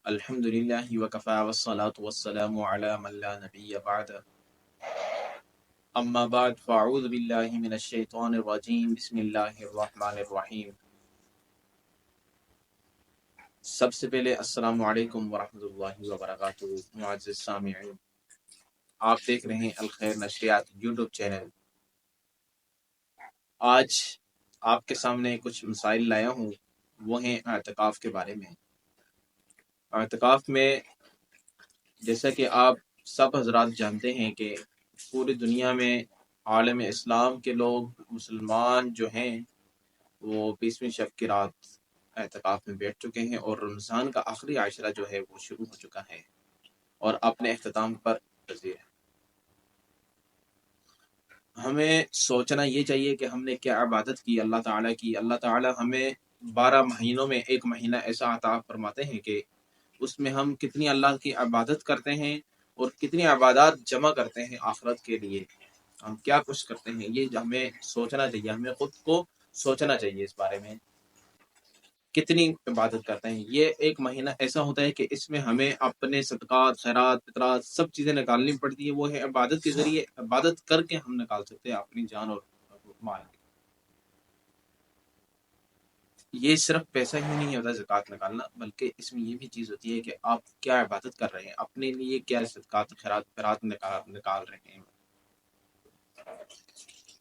الحمدللہ وکفا والصلاة والسلام علی من لا نبی بعد اما بعد فاعوذ باللہ من الشیطان الرجیم بسم اللہ الرحمن الرحیم۔ سب سے پہلے السلام علیکم ورحمۃ اللہ وبرکاتہ۔ معزز سامعین، آپ دیکھ رہے ہیں الخیر نشریات یوٹیوب چینل۔ آج آپ کے سامنے کچھ مسائل لایا ہوں، وہ ہیں اعتکاف کے بارے میں۔ اعتکاف میں جیسا کہ آپ سب حضرات جانتے ہیں کہ پوری دنیا میں عالم اسلام کے لوگ مسلمان جو ہیں وہ 20ویں شب کی رات اعتکاف میں بیٹھ چکے ہیں، اور رمضان کا آخری عشرہ جو ہے وہ شروع ہو چکا ہے اور اپنے اختتام پر پذیر ہے۔ ہمیں سوچنا یہ چاہیے کہ ہم نے کیا عبادت کی اللہ تعالیٰ کی۔ اللہ تعالیٰ ہمیں 12 مہینوں میں ایک مہینہ ایسا عطا فرماتے ہیں کہ اس میں ہم کتنی اللہ کی عبادت کرتے ہیں اور کتنی عبادات جمع کرتے ہیں آخرت کے لیے۔ ہم کیا کچھ کرتے ہیں، یہ ہمیں سوچنا چاہیے، ہمیں خود کو سوچنا چاہیے اس بارے میں، کتنی عبادت کرتے ہیں۔ یہ ایک مہینہ ایسا ہوتا ہے کہ اس میں ہمیں اپنے صدقات، خیرات، فطرات سب چیزیں نکالنی پڑتی ہے۔ وہ ہے عبادت کے ذریعے، عبادت کر کے ہم نکال سکتے ہیں اپنی جان اور مال۔ یہ صرف پیسہ ہی نہیں ہوتا زکوٰۃ نکالنا، بلکہ اس میں یہ بھی چیز ہوتی ہے کہ آپ کیا عبادت کر رہے ہیں، اپنے لیے کیا صدقات خیرات نکال رہے ہیں۔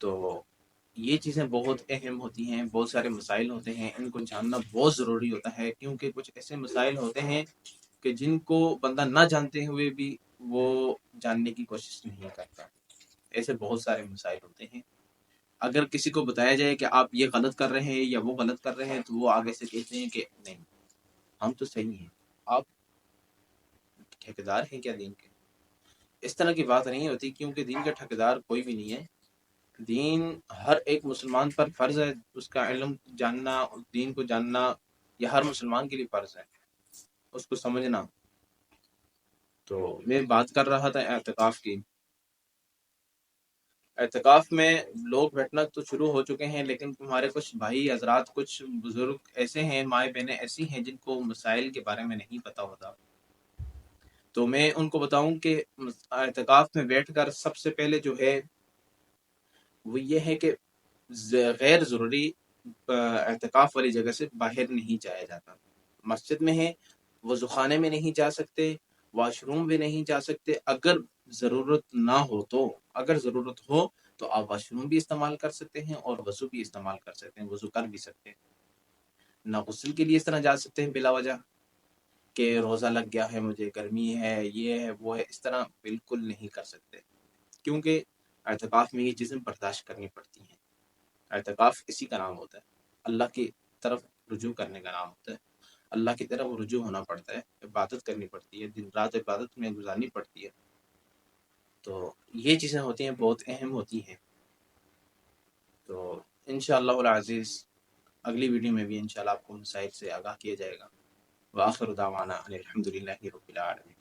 تو یہ چیزیں بہت اہم ہوتی ہیں، بہت سارے مسائل ہوتے ہیں، ان کو جاننا بہت ضروری ہوتا ہے، کیونکہ کچھ ایسے مسائل ہوتے ہیں کہ جن کو بندہ نہ جانتے ہوئے بھی وہ جاننے کی کوشش نہیں کرتا۔ ایسے بہت سارے مسائل ہوتے ہیں، اگر کسی کو بتایا جائے کہ آپ یہ غلط کر رہے ہیں یا وہ غلط کر رہے ہیں تو وہ آگے سے کہتے ہیں کہ نہیں، ہم تو صحیح ہیں، آپ ٹھیکیدار ہیں کیا دین کے؟ اس طرح کی بات نہیں ہوتی، کیونکہ دین کا ٹھیکیدار کوئی بھی نہیں ہے۔ دین ہر ایک مسلمان پر فرض ہے، اس کا علم جاننا، دین کو جاننا یہ ہر مسلمان کے لیے فرض ہے، اس کو سمجھنا۔ تو میں بات کر رہا تھا اعتکاف کی۔ اعتکاف میں لوگ بیٹھنا تو شروع ہو چکے ہیں، لیکن تمہارے کچھ بھائی حضرات، کچھ بزرگ ایسے ہیں، مائیں بہنیں ایسی ہیں جن کو مسائل کے بارے میں نہیں پتہ ہوتا۔ تو میں ان کو بتاؤں کہ اعتکاف میں بیٹھ کر سب سے پہلے جو ہے وہ یہ ہے کہ غیر ضروری اعتکاف والی جگہ سے باہر نہیں جایا جاتا۔ مسجد میں ہے، وضو خانے میں نہیں جا سکتے، واش روم میں نہیں جا سکتے۔ اگر ضرورت نہ ہو تو، اگر ضرورت ہو تو آپ واش روم بھی استعمال کر سکتے ہیں اور وضو بھی استعمال کر سکتے ہیں، وضو کر بھی سکتے ہیں۔ نہ غسل کے لیے اس طرح جا سکتے ہیں بلا وجہ کہ روزہ لگ گیا ہے، مجھے گرمی ہے، یہ ہے وہ ہے، اس طرح بالکل نہیں کر سکتے، کیونکہ اعتکاف میں یہ چیزیں برداشت کرنی پڑتی ہیں۔ اعتکاف اسی کا نام ہوتا ہے، اللہ کی طرف رجوع کرنے کا نام ہوتا ہے، اللہ کی طرف رجوع ہونا پڑتا ہے، عبادت کرنی پڑتی ہے، دن رات عبادت میں گزارنی پڑتی ہے۔ تو یہ چیزیں ہوتی ہیں، بہت اہم ہوتی ہیں۔ تو انشاءاللہ العزیز اگلی ویڈیو میں بھی انشاءاللہ آپ کو مسائل سے آگاہ کیا جائے گا۔ وآخر دعوانا ان الحمدللہ رب العالمین۔